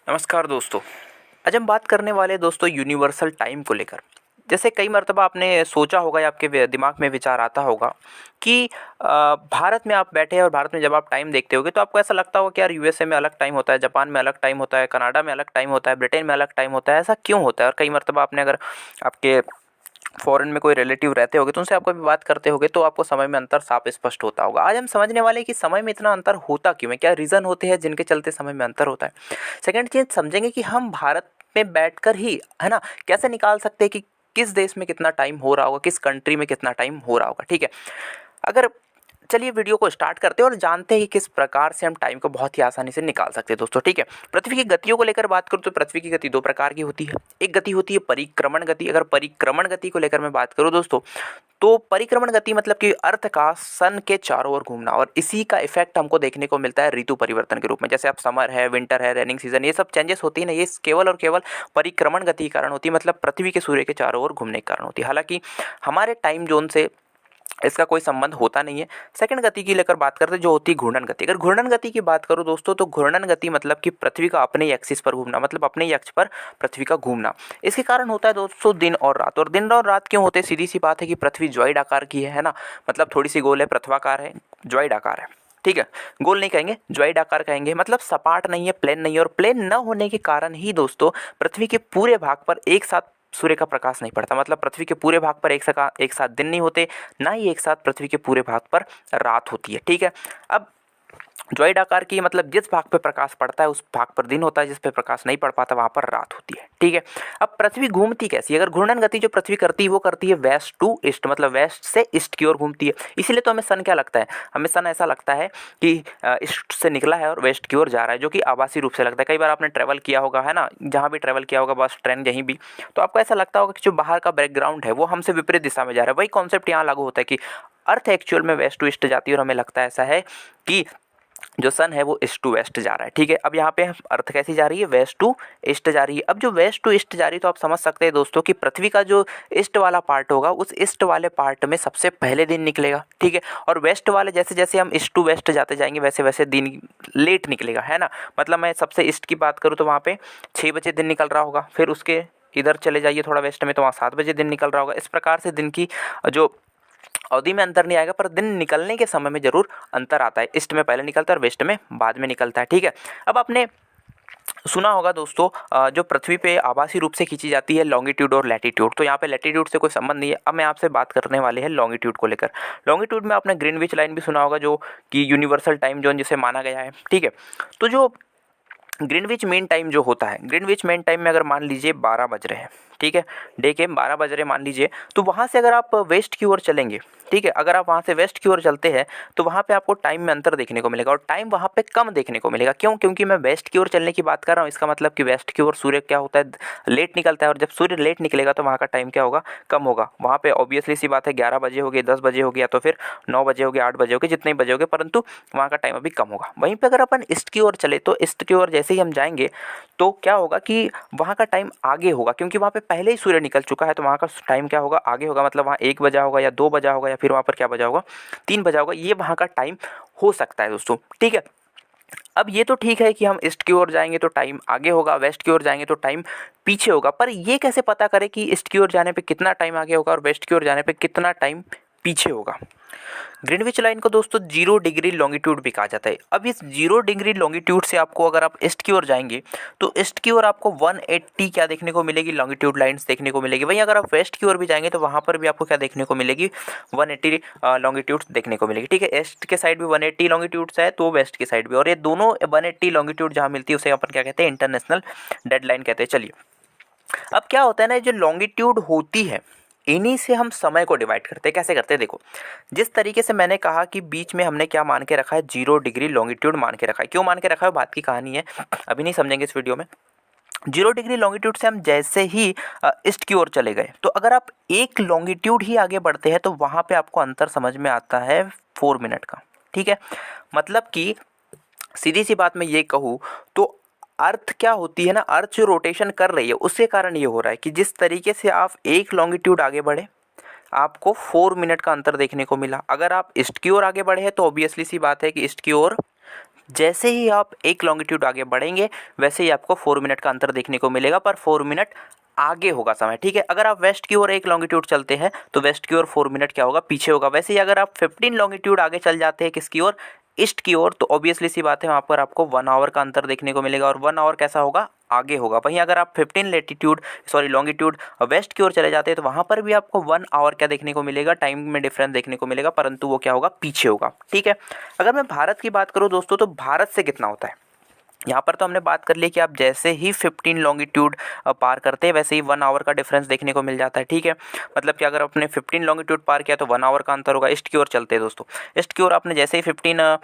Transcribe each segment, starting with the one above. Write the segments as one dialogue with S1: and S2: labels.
S1: नमस्कार दोस्तों। आज हम बात करने वाले हैं दोस्तों यूनिवर्सल टाइम को लेकर। जैसे कई मर्तबा आपने सोचा होगा या आपके दिमाग में विचार आता होगा कि भारत में आप बैठे हैं और भारत में जब आप टाइम देखते होगे तो आपको ऐसा लगता होगा कि यार यूएसए में अलग टाइम होता है, जापान में अलग टाइम होता है, कनाडा में अलग टाइम होता है, ब्रिटेन में अलग टाइम होता है। ऐसा क्यों होता है? और कई मर्तबा आपने अगर आपके फॉरेन में कोई रिलेटिव रहते होगे तो उनसे आप कभी बात करते होगे तो आपको समय में अंतर साफ स्पष्ट होता होगा। आज हम समझने वाले हैं कि समय में इतना अंतर होता क्यों है, क्या रीज़न होते हैं जिनके चलते समय में अंतर होता है। सेकंड चीज़ समझेंगे कि हम भारत में बैठकर ही है ना कैसे निकाल सकते हैं कि किस देश में कितना टाइम हो रहा होगा, किस कंट्री में कितना टाइम हो रहा होगा। ठीक है, अगर चलिए वीडियो को स्टार्ट करते हैं और जानते हैं कि किस प्रकार से हम टाइम को बहुत ही आसानी से निकाल सकते हैं दोस्तों। ठीक है, पृथ्वी की गतियों को लेकर बात करूँ तो पृथ्वी की गति दो प्रकार की होती है। एक गति होती है परिक्रमण गति। अगर परिक्रमण गति को लेकर मैं बात करूँ दोस्तों तो परिक्रमण गति मतलब कि अर्थ का सन के चारों ओर घूमना, और इसी का इफेक्ट हमको देखने को मिलता है ऋतु परिवर्तन के रूप में। जैसे अब समर है, विंटर है, रेनिंग सीजन, ये सब चेंजेस होती है ना, ये केवल और केवल परिक्रमण गति के कारण होती है, मतलब पृथ्वी के सूर्य के चारों ओर घूमने के कारण होती है। हालांकि हमारे टाइम जोन से इसका कोई संबंध होता नहीं है। सेकंड गति की लेकर बात करते हैं जो होती है घूर्णन गति। अगर घूर्णन गति की बात करूं दोस्तों तो घूर्णन गति मतलब कि पृथ्वी का अपने ही एक्सिस पर घूमना, मतलब अपने ही अक्ष पर पृथ्वी का घूमना। इसके कारण होता है दोस्तों दिन और रात। और दिन और रात क्यों होते हैं? सीधी सी बात है कि पृथ्वी ज्वाइड आकार की है ना, मतलब थोड़ी सी गोल है, पृथ्वाकार है, ज्वाइड आकार है। ठीक है, गोल नहीं कहेंगे, ज्वाइड आकार कहेंगे, मतलब सपाट नहीं है, प्लेन नहीं है। और प्लेन न होने के कारण ही दोस्तों पृथ्वी के पूरे भाग पर एक साथ सूर्य का प्रकाश नहीं पड़ता, मतलब पृथ्वी के पूरे भाग पर एक साथ दिन नहीं होते, ना ही एक साथ पृथ्वी के पूरे भाग पर रात होती है। ठीक है, अब ज्वाइड आकार की मतलब जिस भाग पे प्रकाश पड़ता है उस भाग पर दिन होता है, जिस पे प्रकाश नहीं पड़ पाता वहां पर रात होती है। ठीक है, अब पृथ्वी घूमती कैसी है? अगर घूर्णन गति जो पृथ्वी करती है वो करती है वेस्ट टू ईस्ट, मतलब वेस्ट से ईस्ट की ओर घूमती है। इसीलिए तो हमें सन क्या लगता है, हमें सन ऐसा लगता है कि ईस्ट से निकला है और वेस्ट की ओर जा रहा है, जो कि आभासी रूप से लगता है। कई बार आपने ट्रैवल किया होगा है ना, जहाँ भी ट्रैवल किया होगा, बस ट्रेन कहीं भी, तो आपको ऐसा लगता होगा कि जो बाहर का बैकग्राउंड है वो हमसे विपरीत दिशा में जा रहा है। वही कॉन्सेप्ट यहाँ लागू होता है कि अर्थ एक्चुअल में वेस्ट टू ईस्ट जाती है और हमें लगता है ऐसा है कि जो सन है वो ईस्ट टू वेस्ट जा रहा है। ठीक है, अब यहाँ पे अर्थ कैसी जा रही है? वेस्ट टू ईस्ट जा रही है। अब जो वेस्ट टू ईस्ट जा रही है तो आप समझ सकते हैं दोस्तों कि पृथ्वी का जो ईस्ट वाला पार्ट होगा उस ईस्ट वाले पार्ट में सबसे पहले दिन निकलेगा। ठीक है, और वेस्ट वाले जैसे जैसे हम ईस्ट टू वेस्ट जाते जाएंगे वैसे वैसे दिन लेट निकलेगा, है ना। मतलब मैं सबसे ईस्ट की बात करूँ तो वहाँ पे 6 बजे दिन निकल रहा होगा, फिर उसके इधर चले जाइए थोड़ा वेस्ट में तो वहाँ 7 बजे दिन निकल रहा होगा। इस प्रकार से दिन की जो अवधि में अंतर नहीं आएगा, पर दिन निकलने के समय में जरूर अंतर आता है। ईस्ट में पहले निकलता है और वेस्ट में बाद में निकलता है। ठीक है, अब आपने सुना होगा दोस्तों जो पृथ्वी पे आभासी रूप से खींची जाती है लॉन्गिट्यूड और लैटिट्यूड, तो यहाँ पे लैटिट्यूड से कोई संबंध नहीं है। अब मैं आपसे बात करने वाले हैं लॉन्गिट्यूड को लेकर। लॉन्गिट्यूड में आपने ग्रीनविच लाइन भी सुना होगा जो कि यूनिवर्सल टाइम जोन जिसे माना गया है। ठीक है, तो जो ग्रीनविच मेन टाइम जो होता है, ग्रीनविच मेन टाइम में अगर मान लीजिए 12 बज रहे हैं, ठीक है, डे के 12 बज रहे मान लीजिए, तो वहाँ से अगर आप वेस्ट की ओर चलेंगे, ठीक है, अगर आप वहाँ से वेस्ट की ओर चलते हैं तो वहाँ पे आपको टाइम में अंतर देखने को मिलेगा और टाइम वहाँ पे कम देखने को मिलेगा। क्यों? क्योंकि मैं वेस्ट की ओर चलने की बात कर रहा हूँ। इसका मतलब कि वेस्ट की ओर सूर्य क्या होता है, लेट निकलता है, और जब सूर्य लेट निकलेगा तो वहाँ का टाइम क्या होगा, कम होगा। वहाँ पे ऑब्वियसली सी बात है 11 बजे हो गए, 10 बजे हो गया, तो फिर 9 बजे हो गए, 8 बजे हो गए, जितने बजे हो गए, परंतु वहाँ का टाइम अभी कम होगा। वहीं पर अगर अपन ईस्ट की ओर चले तो ईस्ट की ओर जैसे ही हम जाएंगे तो क्या होगा कि वहाँ का टाइम आगे होगा, क्योंकि वहाँ पे पहले ही सूर्य निकल चुका है, तो वहाँ का टाइम क्या होगा, आगे होगा। मतलब वहाँ 1 बजा होगा या 2 बजा होगा या फिर वहाँ पर क्या बजा होगा, 3 बजा होगा। ये वहाँ का टाइम हो सकता है दोस्तों। ठीक है, अब ये तो ठीक है कि हम ईस्ट की ओर जाएंगे तो टाइम आगे होगा, वेस्ट की ओर जाएंगे तो टाइम पीछे होगा, पर ये कैसे पता करें कि ईस्ट की ओर जाने पे कितना टाइम आगे होगा और वेस्ट की ओर जाने पे कितना टाइम पीछे होगा? ग्रीनविच लाइन को दोस्तों 0 डिग्री लॉन्गिट्यूड भी कहा जाता है। अब इस 0 डिग्री लॉन्गिट्यूड से आपको, अगर आप ईस्ट की ओर जाएंगे तो ईस्ट की ओर आपको 180 क्या देखने को मिलेगी, लॉन्गिट्यूड लाइंस देखने को मिलेगी। वहीं अगर आप वेस्ट की ओर भी जाएंगे तो वहाँ पर भी आपको क्या देखने को मिलेगी, 180 लॉन्गिट्यूड देखने को मिलेगी। ठीक है, ईस्ट के साइड भी 180 लॉन्गिट्यूड्स है तो वेस्ट की साइड भी, और ये दोनों 180 लॉन्गिट्यूड जहाँ मिलती है उसे अपन क्या कहते हैं, इंटरनेशनल डेड लाइन कहते हैं। चलिए, अब क्या होता है ना, जो लॉन्गिट्यूड होती है इन्हीं से हम समय को डिवाइड करते हैं। कैसे करते हैं देखो, जिस तरीके से मैंने कहा कि बीच में हमने क्या मान के रखा है, 0 डिग्री लॉन्गिट्यूड मान के रखा है। क्यों मान के रखा है बात की कहानी है, अभी नहीं समझेंगे इस वीडियो में। 0 डिग्री लॉन्गिट्यूड से हम जैसे ही ईस्ट की ओर चले गए तो अगर आप एक लॉन्गिट्यूड ही आगे बढ़ते हैं तो वहाँ पे आपको अंतर समझ में आता है 4 मिनट का। ठीक है, मतलब कि सीधी सी बात मैं ये कहूँ तो अर्थ क्या होती है ना, अर्थ जो रोटेशन कर रही है उसके कारण ये हो रहा है कि जिस तरीके से आप एक लॉन्गिट्यूड आगे बढ़े आपको 4 मिनट का अंतर देखने को मिला। अगर आप ईस्ट की ओर आगे बढ़े हैं तो ऑब्वियसली सी बात है कि ईस्ट की ओर जैसे ही आप एक लॉन्गिट्यूड आगे बढ़ेंगे वैसे ही आपको 4 मिनट का अंतर देखने को मिलेगा, पर 4 मिनट आगे होगा समय, ठीक है। अगर आप वेस्ट की ओर एक लॉन्गिट्यूड चलते हैं तो वेस्ट की ओर 4 मिनट क्या होगा, पीछे होगा। वैसे ही अगर आप 15 लॉन्गिट्यूड आगे चल जाते हैं किसकी ओर, ईस्ट की ओर, तो ऑब्वियसली सी बात है वहाँ पर आपको 1 आवर का अंतर देखने को मिलेगा, और 1 आवर कैसा होगा, आगे होगा। वहीं अगर आप 15 लेटीट्यूड सॉरी लॉन्गिट्यूड वेस्ट की ओर चले जाते हैं तो वहाँ पर भी आपको 1 आवर क्या देखने को मिलेगा, टाइम में डिफरेंस देखने को मिलेगा, परंतु वो क्या होगा, पीछे होगा, ठीक है। अगर मैं भारत की बात करूँ दोस्तों, तो भारत से कितना होता है, यहाँ पर तो हमने बात कर ली कि आप जैसे ही 15 लॉन्गिट्यूड पार करते हैं वैसे ही 1 आवर का डिफरेंस देखने को मिल जाता है, ठीक है। मतलब कि अगर आपने 15 लॉन्गिट्यूड पार किया तो 1 आवर का अंतर होगा। ईस्ट की ओर चलते हैं दोस्तों, ईस्ट की ओर आपने जैसे ही 15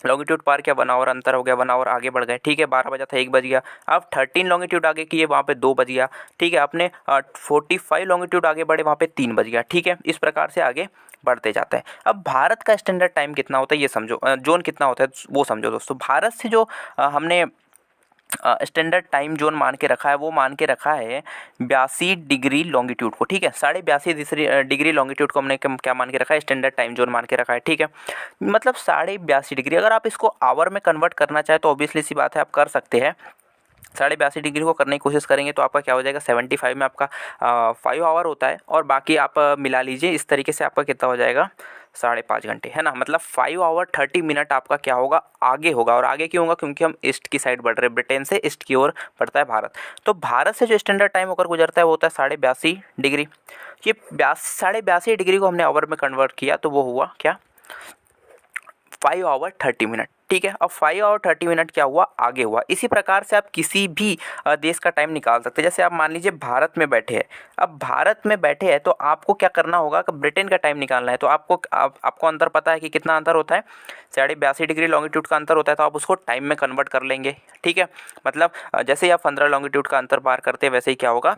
S1: लॉन्गिट्यूड पार किया, 1 आवर अंतर हो गया, 1 आवर आगे बढ़ गए, ठीक है। 12 बजा था 1 बज गया। आप 13 लॉन्गिट्यूड आगे किए, वहाँ पे 2 बज गया, ठीक है। आपने 45 लॉन्गिट्यूड आगे बढ़े, वहाँ पे 3 बज गया, ठीक है। इस प्रकार से आगे बढ़ते जाता है। अब भारत का स्टैंडर्ड टाइम कितना होता है ये समझो, जोन कितना होता है वो समझो दोस्तों। भारत से जो हमने स्टैंडर्ड टाइम जोन मान के रखा है, वो मान के रखा है 82 डिग्री लॉन्गिट्यूड को, ठीक है। 82.5 डिग्री लॉन्गिट्यूड को हमने क्या मान के रखा है, स्टैंडर्ड टाइम जोन मान के रखा है, ठीक है। मतलब 82.5 डिग्री, अगर आप इसको आवर में कन्वर्ट करना चाहे तो ऑब्वियसली सी बात है आप कर सकते हैं। 82.5 डिग्री को करने की कोशिश करेंगे तो आपका क्या हो जाएगा, 75 में आपका 5 आवर होता है, और बाकी आप मिला लीजिए, इस तरीके से आपका कितना हो जाएगा, 5.5 घंटे, है ना। मतलब 5 आवर 30 मिनट आपका क्या होगा, आगे होगा। और आगे क्यों होगा, क्योंकि हम ईस्ट की साइड बढ़ रहे हैं, ब्रिटेन से ईस्ट की ओर बढ़ता है भारत। तो भारत से जो स्टैंडर्ड टाइम होकर गुजरता है वो होता है 82.5 डिग्री। ये 82.5 डिग्री को हमने आवर में कन्वर्ट किया तो वो हुआ क्या, 5 आवर 30 मिनट, ठीक है। अब 5 आवर 30 मिनट क्या हुआ, आगे हुआ। इसी प्रकार से आप किसी भी देश का टाइम निकाल सकते हैं। जैसे आप मान लीजिए भारत में बैठे हैं, अब भारत में बैठे हैं तो आपको क्या करना होगा कि ब्रिटेन का टाइम निकालना है। तो आपको अंतर पता है कि कितना अंतर होता है, 82.5 डिग्री लॉन्गिट्यूड का अंतर होता है, तो आप उसको टाइम में कन्वर्ट कर लेंगे, ठीक है। मतलब जैसे ही आप 15 लॉन्गिट्यूड का अंतर पार करते हैं वैसे ही क्या होगा,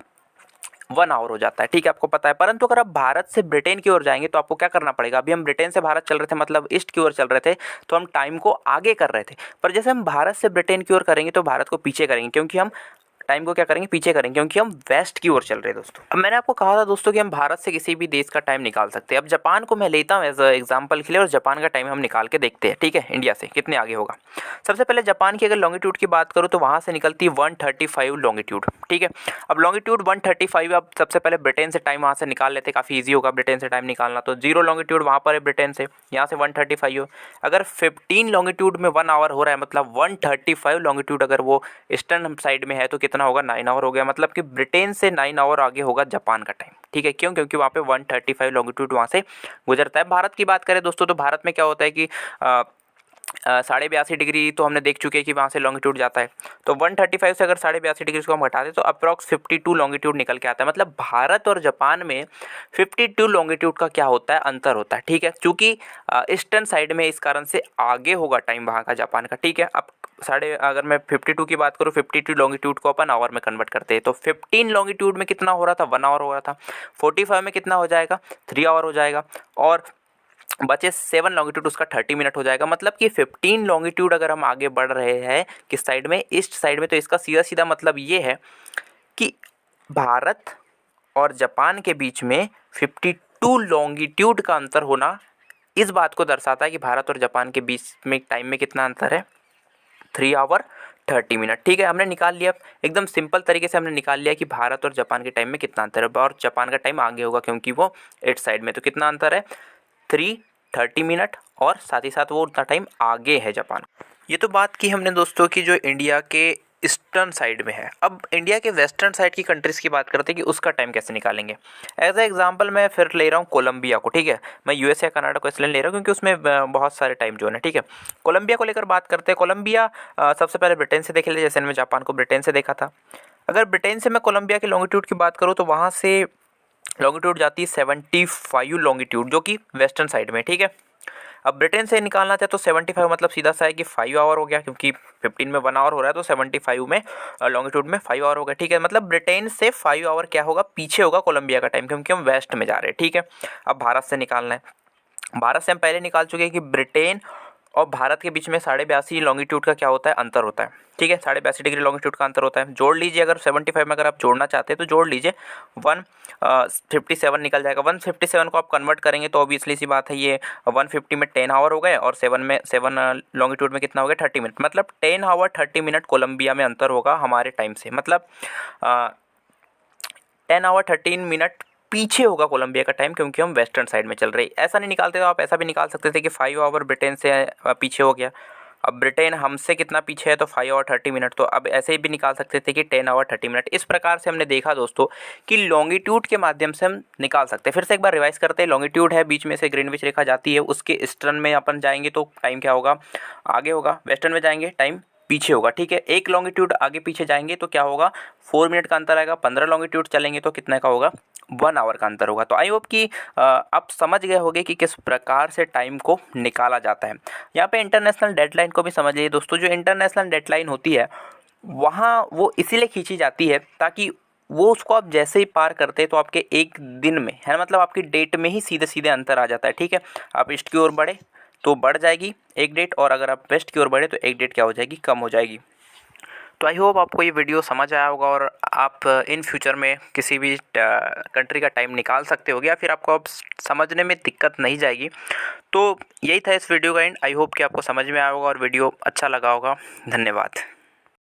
S1: 1 आवर हो जाता है, ठीक है, आपको पता है। परंतु अगर आप भारत से ब्रिटेन की ओर जाएंगे तो आपको क्या करना पड़ेगा। अभी हम ब्रिटेन से भारत चल रहे थे, मतलब ईस्ट की ओर चल रहे थे, तो हम टाइम को आगे कर रहे थे। पर जैसे हम भारत से ब्रिटेन की ओर करेंगे तो भारत को पीछे करेंगे, क्योंकि हम टाइम को क्या करेंगे, पीछे करेंगे, क्योंकि हम वेस्ट की ओर चल रहे हैं दोस्तों। अब मैंने आपको कहा था दोस्तों कि हम भारत से किसी भी देश का टाइम निकाल सकते हैं। अब जापान को मैं लेता हूँ एज एग्जाम्पल के लिए, और जापान का टाइम हम निकाल के देखते हैं, ठीक है, इंडिया से कितने आगे होगा। सबसे पहले जापान की अगर लॉन्गिट्यूड की बात करूँ तो वहाँ से निकलती है 135 लॉन्गिट्यूड, ठीक है। अब लॉन्गिट्यूड 135, अब सबसे पहले ब्रिटेन से टाइम वहाँ से निकाल लेते, काफ़ी ईजी होगा ब्रिटेन से टाइम निकालना। तो 0 लॉन्गिट्यूड वहाँ पर है ब्रिटेन से, यहाँ से 135 हो। अगर 15 लॉन्गिट्यूड में 1 आवर हो रहा है, मतलब 135 लॉन्गिट्यूड अगर वो ईस्टर्न साइड में है तो कितना होगा, 9 आवर हो गया। मतलब कि ब्रिटेन से 9 आवर आगे होगा जापान का टाइम, ठीक है। क्यों, क्योंकि वहाँ पे 135 लॉन्गिट्यूड वहाँ से गुजरता है। भारत की बात करें दोस्तों तो भारत में क्या होता है कि 82.5 डिग्री तो हमने देख चुके हैं कि वहाँ से लॉन्गिट्यूड जाता है। तो 135 से अगर 82.5 डिग्री को हम हटा दें तो अप्रॉक्स 52 लॉन्गिट्यूड निकल के आता है। मतलब भारत और जापान में 52 लॉन्गिट्यूड का क्या होता है, अंतर होता है, ठीक है। क्योंकि ईस्टर्न साइड में, इस कारण से आगे होगा टाइम वहाँ का, जापान का, ठीक है। अब अगर मैं 52 की बात करूँ, 52 लॉन्गिट्यूड को अपन आवर में कन्वर्ट करते हैं तो 15 लॉन्गिट्यूड में कितना हो रहा था, 1 आवर हो रहा था। 45 में कितना हो जाएगा, 3 आवर हो जाएगा, और बचे 7 लॉन्गिट्यूड उसका 30 मिनट हो जाएगा। मतलब कि 15 लॉन्गिट्यूड अगर हम आगे बढ़ रहे हैं किस साइड में, ईस्ट साइड में, तो इसका सीधा सीधा मतलब ये है कि भारत और जापान के बीच में 52 लॉन्गिट्यूड का अंतर होना इस बात को दर्शाता है कि भारत और जापान के बीच में टाइम में कितना अंतर है, 3 आवर 30 मिनट, ठीक है। हमने निकाल लिया, एकदम सिंपल तरीके से हमने निकाल लिया कि भारत और जापान के टाइम में कितना अंतर है, और जापान का टाइम आगे होगा क्योंकि वो ईस्ट साइड में। तो कितना अंतर है, 3:30 मिनट, और साथ ही साथ वो उतना टाइम आगे है जापान। ये तो बात की हमने दोस्तों की जो इंडिया के ईस्टर्न साइड में है। अब इंडिया के वेस्टर्न साइड की कंट्रीज़ की बात करते हैं कि उसका टाइम कैसे निकालेंगे। एज ए एग्जांपल मैं फिर ले रहा हूँ कोलंबिया को, ठीक है। मैं यूएस या कनाडा को इसलिए ले रहा हूँ क्योंकि उसमें बहुत सारे टाइम जोन है, ठीक है। कोलंबिया को लेकर बात करते हैं। कोलंबिया सबसे पहले ब्रिटेन से देख ले, जैसे मैंने जापान को ब्रिटेन से देखा था। अगर ब्रिटेन से मैं कोलंबिया की लॉन्गिट्यूड की बात करूँ तो वहाँ से लॉन्गिट्यूड जाती है 75 लॉन्गिट्यूड, जो कि वेस्टर्न साइड में, ठीक है। अब ब्रिटेन से निकालना चाहे तो 75 मतलब सीधा सा है कि 5 आवर हो गया, क्योंकि 15 में 1 आवर हो रहा है तो 75 में लॉन्गिट्यूड में 5 आवर हो गया, ठीक है। मतलब ब्रिटेन से 5 आवर क्या होगा, पीछे होगा कोलंबिया का टाइम, क्योंकि हम वेस्ट में जा रहे हैं, ठीक है। अब भारत से निकालना है। भारत से हम पहले निकाल चुके हैं कि ब्रिटेन और भारत के बीच में 82.5 लॉन्गिट्यूड का क्या होता है, अंतर होता है। ठीक है, 82.5 डिग्री लॉन्गिट्यूड का अंतर होता है। जोड़ लीजिए, अगर 75 में अगर आप जोड़ना चाहते हैं तो जोड़ लीजिए, 157 निकल जाएगा। 157 को आप कन्वर्ट करेंगे तो ऑब्वियसली सी बात है ये 150 में 10 आवर हो गए, और 7 लॉन्गिट्यूड में कितना हो गया, 30 मिनट। मतलब 10 आवर 30 मिनट कोलंबिया में अंतर होगा हमारे टाइम से। मतलब 10 आवर 13 मिनट पीछे होगा कोलंबिया का टाइम, क्योंकि हम वेस्टर्न साइड में चल रहे हैं। ऐसा नहीं निकालते तो आप ऐसा भी निकाल सकते थे कि 5 आवर ब्रिटेन से पीछे हो गया। अब ब्रिटेन हमसे कितना पीछे है, तो 5 आवर 30 मिनट। तो अब ऐसे भी निकाल सकते थे कि 10 आवर 30 मिनट। इस प्रकार से हमने देखा दोस्तों कि लॉन्गिट्यूड के माध्यम से हम निकाल सकते हैं। फिर से एक बार रिवाइज करते हैं। लॉन्गिट्यूड है, बीच में से ग्रीनविच रेखा जाती है, उसके ईस्टर्न में अपन जाएंगे तो टाइम क्या होगा, आगे होगा। वेस्टर्न में जाएंगे टाइम पीछे होगा। ठीक है, एक लॉन्गिट्यूड आगे पीछे जाएंगे तो क्या होगा, 4 मिनट का अंतर आएगा। 15 लॉन्गिट्यूड चलेंगे तो कितने का होगा, 1 आवर का अंतर होगा। तो आई होप कि आप समझ गए होंगे कि किस प्रकार से टाइम को निकाला जाता है। यहाँ पे इंटरनेशनल डेडलाइन को भी समझ लीजिए दोस्तों। जो इंटरनेशनल डेडलाइन होती है वहाँ वो इसीलिए खींची जाती है ताकि वो उसको आप जैसे ही पार करते हैं तो आपके एक दिन में है ना, मतलब आपकी डेट में ही सीधे सीधे अंतर आ जाता है। ठीक है, आप ईस्ट की ओर बढ़े तो बढ़ जाएगी एक डेट, और अगर आप वेस्ट की ओर बढ़े तो एक डेट क्या हो जाएगी, कम हो जाएगी। तो आई होप आपको ये वीडियो समझ आया होगा, और आप इन फ्यूचर में किसी भी कंट्री का टाइम निकाल सकते होगे, या फिर आपको अब समझने में दिक्कत नहीं जाएगी। तो यही था इस वीडियो का एंड। आई होप कि आपको समझ में आया होगा और वीडियो अच्छा लगा होगा। धन्यवाद।